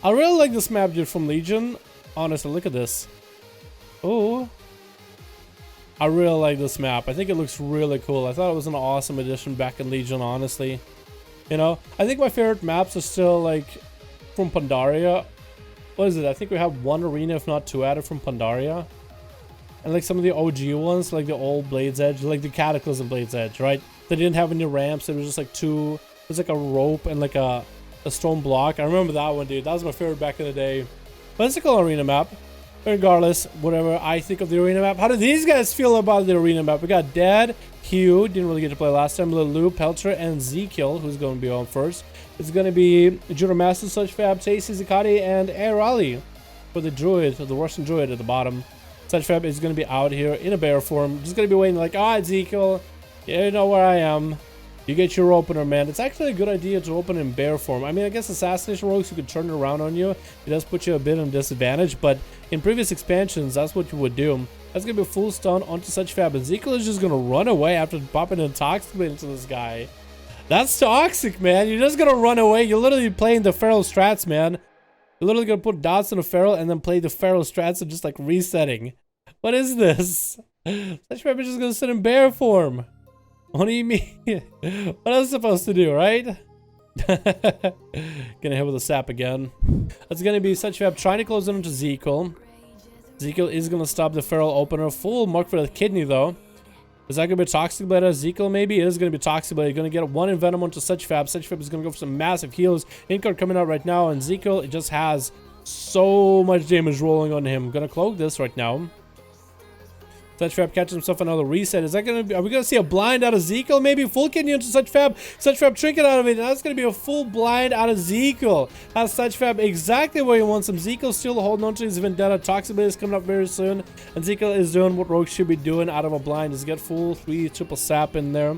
I really like this map, dude, from Legion. Honestly, look at this. Oh, I really like this map. I think it looks really cool. I thought it was an awesome addition back in Legion, honestly. You know, I think my favorite maps are still like from Pandaria. What is it? I think we have one arena, if not two, added from Pandaria. And like some of the OG ones, like the old Blade's Edge, like the Cataclysm Blade's Edge, right? They didn't have any ramps. It was just like two. It was like a rope and like a stone block. I remember that one, dude. That was my favorite back in the day. But it's a cool arena map. Regardless, whatever I think of the arena map. How do these guys feel about the arena map? We got Dad, Hugh, didn't really get to play last time, Lilu, Pelter, and Zekiel, who's going to be on first. It's going to be Judo Master, Such Fab, Tasty, Zakati, and Airali for the Druid, the Russian Druid at the bottom. Such Fab is going to be out here in a bear form. Just going to be waiting like, ah, Zekiel, you know where I am. You get your opener, man. It's actually a good idea to open in bear form. I mean, I guess Assassination rogues, you could turn it around on you. It does put you a bit on disadvantage, but in previous expansions, that's what you would do. That's going to be a full stun onto Such Fab. Ezekiel is just going to run away after popping a toxic into this guy. That's toxic, man. You're just going to run away. You're literally playing the feral strats, man. You're literally going to put dots on the feral and then play the feral strats and just like resetting. What is this? Such Fab is just going to sit in bear form. What do you mean? What else is supposed to do, right? Gonna hit with a sap again. That's gonna be Such Fab trying to close it into Zekiel. Zekiel is gonna stop the feral opener. Full mark for the kidney though. Is that gonna be Toxic Blade as Zekiel? Maybe it is gonna be Toxic Blade. Gonna get one Envenom onto Such Fab. Such Fab is gonna go for some massive heals. Incard coming out right now, and Zekiel, it just has so much damage rolling on him. Gonna cloak this right now. Such Fab catches himself another reset. Is that gonna be, are we gonna see a blind out of Zekiel? Maybe full kidney into Such Fab. Such Fab trinket out of it. And that's gonna be a full blind out of Zekiel. Has Such Fab exactly where he wants him. Zekiel still holding on to his vendetta. Toxic Blade is coming up very soon. And Zekiel is doing what rogues should be doing out of a blind. Is get full 3 triple sap in there.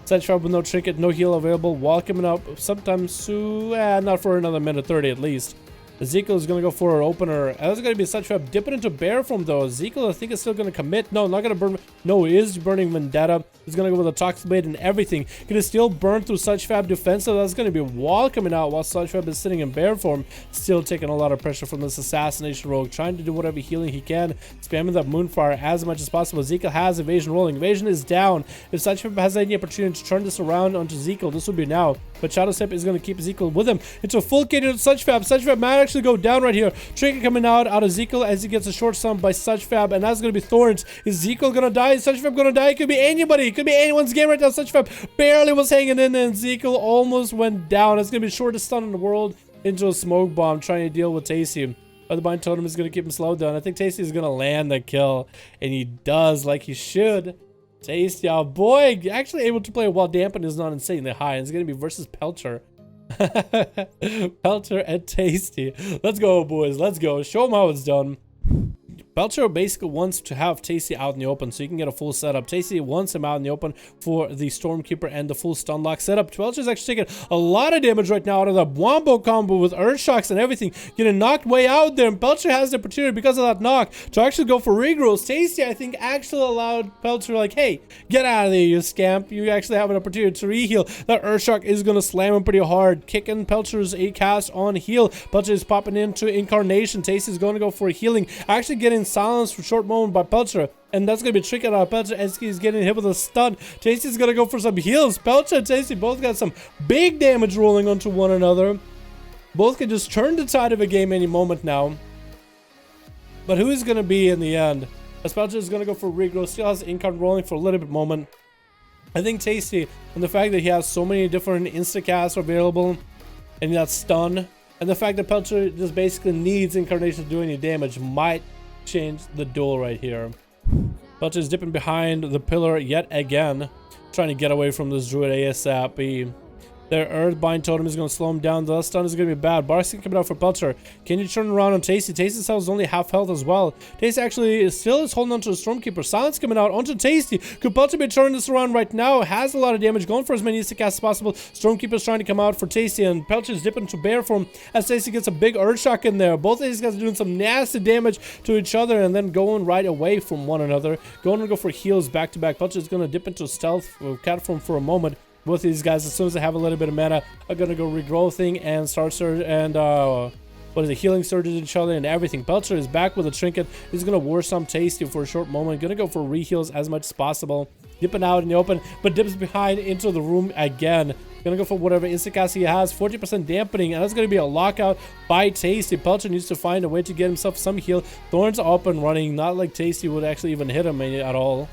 Such Fab with no trinket, no heal available. Wall coming up sometime soon. Not for another minute 30 at least. Ezekiel is going to go for an opener. That's going to be Such Fab dipping into bear form though. Ezekiel, I think, is still going to commit. No, not going to burn. No, he is burning Vendetta. He's going to go with a Toxic Blade and everything. Going to still burn through Such Fab defensive. That's going to be a wall coming out while Such Fab is sitting in bear form. Still taking a lot of pressure from this Assassination rogue. Trying to do whatever healing he can. Spamming that Moonfire as much as possible. Ezekiel has evasion rolling. Evasion is down. If Such Fab has any opportunity to turn this around onto Ezekiel, this would be now. But Shadow Step is going to keep Ezekiel with him. It's a full kid into Such Fab. Such Fab might actually go down right here. Trinket coming out of Ezekiel as he gets a short stun by Such Fab, and that's going to be Thorns. Is Ezekiel going to die? Is Such Fab going to die? It could be anybody. It could be anyone's game right now. Such Fab barely was hanging in, and Ezekiel almost went down. It's going to be the shortest stun in the world into a smoke bomb trying to deal with Tasty. But the Bind Totem is going to keep him slowed down. I think Tasty is going to land the kill, and he does like he should. Tasty, oh boy, actually able to play while Dampen is not insanely high. And it's going to be versus Pelter. Pelter and Tasty. Let's go, boys. Let's go. Show them how it's done. Pelter basically wants to have Tasty out in the open so you can get a full setup. Tasty wants him out in the open for the Stormkeeper and the full stun lock setup. Pelter's actually taking a lot of damage right now out of the Wombo combo with Earth Shocks and everything. Getting knocked way out there, and Pelter has the opportunity because of that knock to actually go for regrowth. Tasty, I think, actually allowed Pelter like, hey, get out of there, you scamp. You actually have an opportunity to re-heal. That Earth Shock is going to slam him pretty hard. Kicking Pelter's a cast on heal. Pelter is popping into Incarnation. Tasty is going to go for healing. Actually getting silenced for a short moment by Pelter, and that's gonna be tricky out of Pelter as he's getting hit with a stun. Tasty's gonna go for some heals. Pelter and Tasty both got some big damage rolling onto one another. Both can just turn the tide of a game any moment now. But who is gonna be in the end? As Pelter is gonna go for regrowth, still has Incarn rolling for a little bit moment. I think Tasty, and the fact that he has so many different insta-casts available, and that stun, and the fact that Pelter just basically needs Incarnation to do any damage, might change the duel right here. Pelter is dipping behind the pillar yet again, trying to get away from this Druid ASAP. Their Earthbind Totem is going to slow him down. The stun is going to be bad. Barskin coming out for Pelter. Can you turn around on Tasty? Tasty sells only half health as well. Tasty actually still is holding on to the Stormkeeper. Silence coming out onto Tasty. Could Pelter be turning this around right now? Has a lot of damage. Going for as many Instacasts as possible. Stormkeeper's trying to come out for Tasty. And Pelter is dipping to bear form as Tasty gets a big Earthshock in there. Both of these guys are doing some nasty damage to each other and then going right away from one another. Going to go for heals back to back. Pelter is going to dip into stealth cat form for a moment. Both of these guys, as soon as they have a little bit of mana, are going to go regrowthing and start surge and healing surges each other and everything. Pelter is back with a trinket. He's going to war some Tasty for a short moment. Going to go for reheals as much as possible. Dipping out in the open, but dips behind into the room again. Gonna go for whatever Instacast he has. 40% dampening, and that's gonna be a lockout by Tasty. Pelter needs to find a way to get himself some heal. Thorns are up and running. Not like Tasty would actually even hit him at all.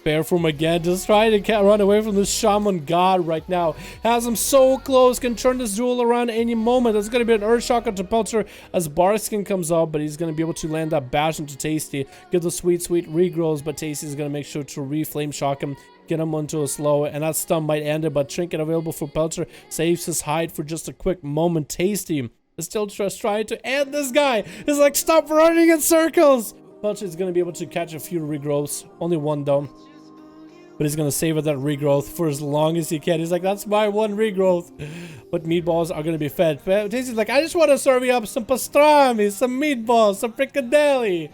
Bear from again, just trying to run away from this Shaman god right now. Has him so close, can turn this duel around any moment. There's going to be an Earthshock to Pelter as Barskin comes up, but he's going to be able to land that bash into Tasty. Get the sweet regrows, but Tasty's going to make sure to re-flame shock him. Get him onto a slow, and that stun might end it, but Trinket available for Pelter saves his hide for just a quick moment. Tasty is still just trying to end this guy. He's like, stop running in circles. Pelter is going to be able to catch a few regrowths. Only one though. But he's going to savor that regrowth for as long as he can. He's like, that's my one regrowth. But meatballs are going to be fed. Tasty's like, I just want to serve you up some pastrami, some meatballs, some fricadeli.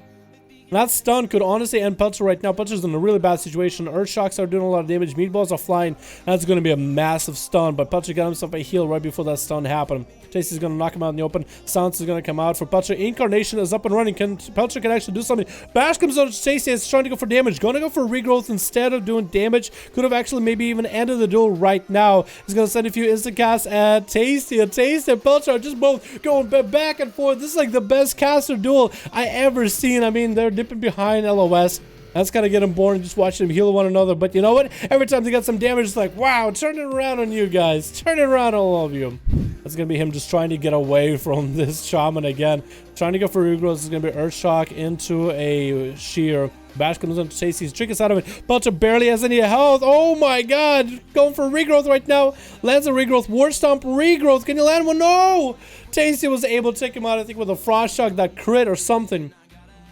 And that stun could honestly end Pelter right now. Pelter's in a really bad situation. Earthshocks are doing a lot of damage. Meatballs are flying. That's going to be a massive stun. But Pelter got himself a heal right before that stun happened. Tasty's going to knock him out in the open. Silence is going to come out for Pelter. Incarnation is up and running. Pelter can actually do something. Bash comes out to Tasty. It's trying to go for damage. Going to go for regrowth instead of doing damage. Could have actually maybe even ended the duel right now. He's going to send a few instacasts at Tasty. And Tasty and Pelter are just both going back and forth. This is like the best caster duel I ever seen. I mean, they're dipping behind LOS. That's gotta get them bored and just watch them heal one another. But you know what? Every time they got some damage, it's like, wow, turn it around on you guys. Turn it around, all of you. That's gonna be him just trying to get away from this Shaman again. Trying to go for regrowth. This is gonna be Earthshock into a shear. Bash comes into Tasty's trick out of it. Pelter barely has any health. Oh my god. Going for regrowth right now. Lands a regrowth. War Stomp regrowth. Can you land one? No! Tasty was able to take him out, I think, with a Frost Shock, that crit or something.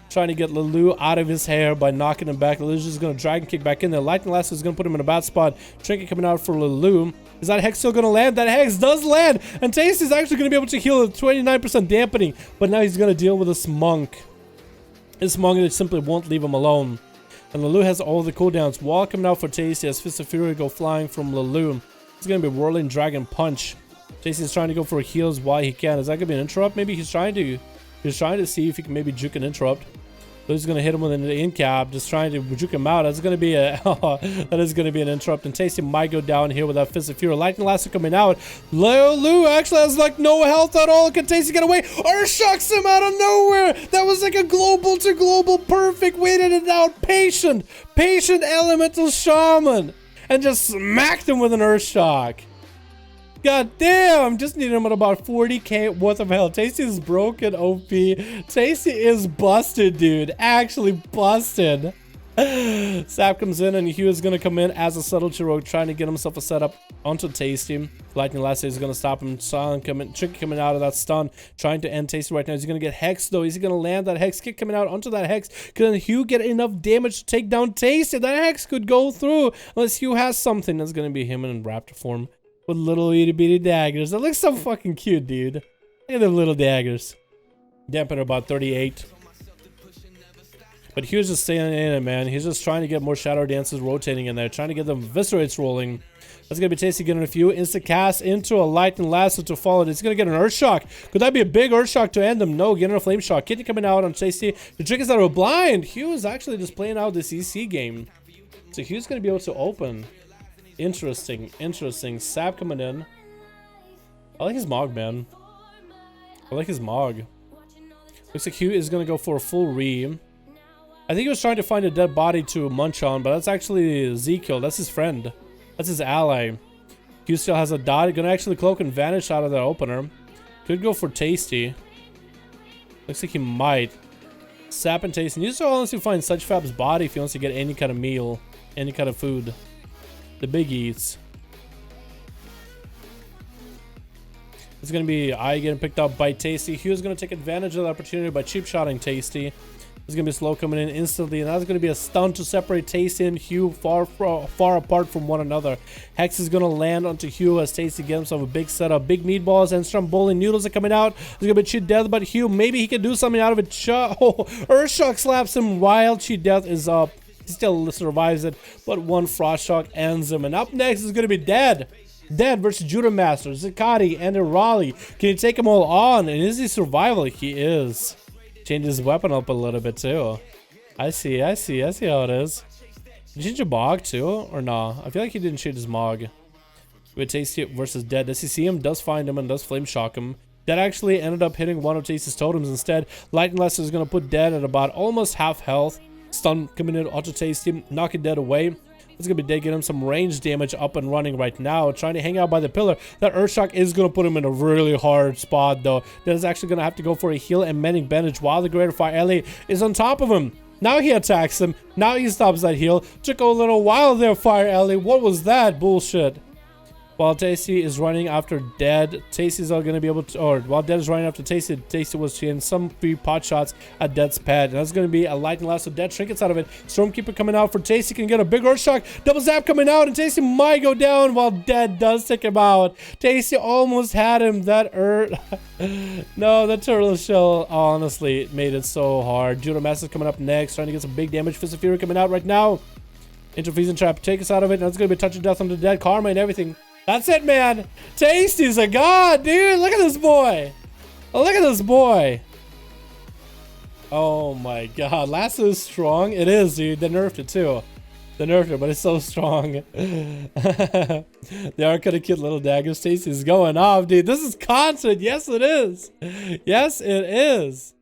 Trying to get Lulu out of his hair by knocking him back. Lulu's just going to dragon kick back in there. Lightning Lasso is going to put him in a bad spot. Trinket coming out for Lulu. Is that Hex still going to land? That Hex does land. And Tasty's actually going to be able to heal at 29% dampening. But now he's going to deal with this monk. This monk that simply won't leave him alone. And Lulu has all the cooldowns. Wall coming out for Tasty as Fist of Fury go flying from Lulu. It's going to be Whirling Dragon Punch. Tasty's trying to go for heals while he can. Is that going to be an interrupt? Maybe he's trying to see if he can maybe juke an interrupt. He's going to hit him with an in-cap, just trying to juke him out. That's going to be a that is going to be an interrupt. And Tasty might go down here with that Fist of Fury. Lightning Lasso coming out. Lulu actually has like no health at all. Can Tasty get away? Earthshocks him out of nowhere. That was like a global to global perfect. Waited it out. Patient elemental shaman. And just smacked him with an Earthshock. God damn, just needed him at about 40k worth of health. Tasty is broken, OP. Tasty is busted, dude. Actually busted. Sap comes in and Hugh is going to come in as a subtlety rogue, trying to get himself a setup onto Tasty. Lightning Lasso is going to stop him. Silent Trinket coming out of that stun, trying to end Tasty right now. He's going to get Hex though. Is he going to land that Hex? Kick coming out onto that Hex. Can Hugh get enough damage to take down Tasty? That Hex could go through unless Hugh has something. That's going to be him in Raptor form. With little itty bitty daggers. That looks so fucking cute, dude. Look at them little daggers. Dampen about 38. But Hugh's just staying in it, man. He's just trying to get more Shadow Dances rotating in there. Trying to get them Viscerates rolling. That's going to be Tasty getting a few instant cast into a Lightning Lasso to follow it. He's going to get an Earthshock. Could that be a big Earthshock to end them? No, getting a Flame Shock. Kitty coming out on Tasty. The trick is that we're blind. Hugh is actually just playing out this EC game. So Hugh's going to be able to open. Interesting. Sap coming in. I like his Mog, man. I like his Mog. Looks like Hugh is going to go for a full re. I think he was trying to find a dead body to munch on, but that's actually Ezekiel. That's his friend. That's his ally. Hugh still has a dot. Going to actually cloak and vanish out of that opener. Could go for Tasty. Looks like he might. Sap and Tasty. You just honestly find Such Fab's body if he wants to get any kind of meal. Any kind of food. The big eats. It's going to be I getting picked up by Tasty. Hugh's going to take advantage of the opportunity by cheap shotting Tasty. There's going to be slow coming in instantly, and that's going to be a stun to separate Tasty and Hugh far apart from one another. Hex is going to land onto Hugh as Tasty gets himself a big setup. Big meatballs and Stromboli noodles are coming out. There's going to be cheat death, but Hugh, maybe he can do something out of it. Earthshock slaps him while cheat death is up. He still survives it, but one Frost Shock ends him. And up next is going to be Dead. Dead versus Judah Master, Zakati, and Raleigh. Can he take them all on? And is he survival? He is. Change his weapon up a little bit too. I see how it is. Did he change a Mog too? Or nah? I feel like he didn't change his Mog. With Tasty versus Dead. Does he see him? Does find him and does Flame Shock him. Dead actually ended up hitting one of Tasty's totems instead. Lightning Lester is going to put Dead at about almost half health. Stun coming in onto Tasty, knocking Dead away. It's going to be Dead getting him some range damage up and running right now. Trying to hang out by the pillar. That Earthshock is going to put him in a really hard spot though. Dead is actually going to have to go for a heal and mending bandage while the Greater Fire Ally is on top of him. Now he attacks him. Now he stops that heal. Took a little while there, Fire Ally. What was that bullshit? While Tasty is running after Dead, Tasty's all going to be able to, or while Dead is running after Tasty, Tasty was seeing some free pot shots at Dead's pad. And that's going to be a lightning last, so Dead trinkets out of it. Stormkeeper coming out for Tasty, can get a big Earth Shock. Double zap coming out, and Tasty might go down while Dead does take him out. Tasty almost had him. That no, the turtle shell honestly made it so hard. Judah Master's coming up next, trying to get some big damage. Fist of Fury coming out right now. Interfreezing Trap, take us out of it. And it's going to be touch of death on the Dead, Karma and everything. That's it, man. Tasty's a god, dude. Look at this boy. Oh, look at this boy. Oh my god. Lasso is strong. It is, dude. They nerfed it too. They nerfed it, but it's so strong. They are kind of cute little daggers. Tasty's going off, dude. This is content. Yes, it is. Yes, it is.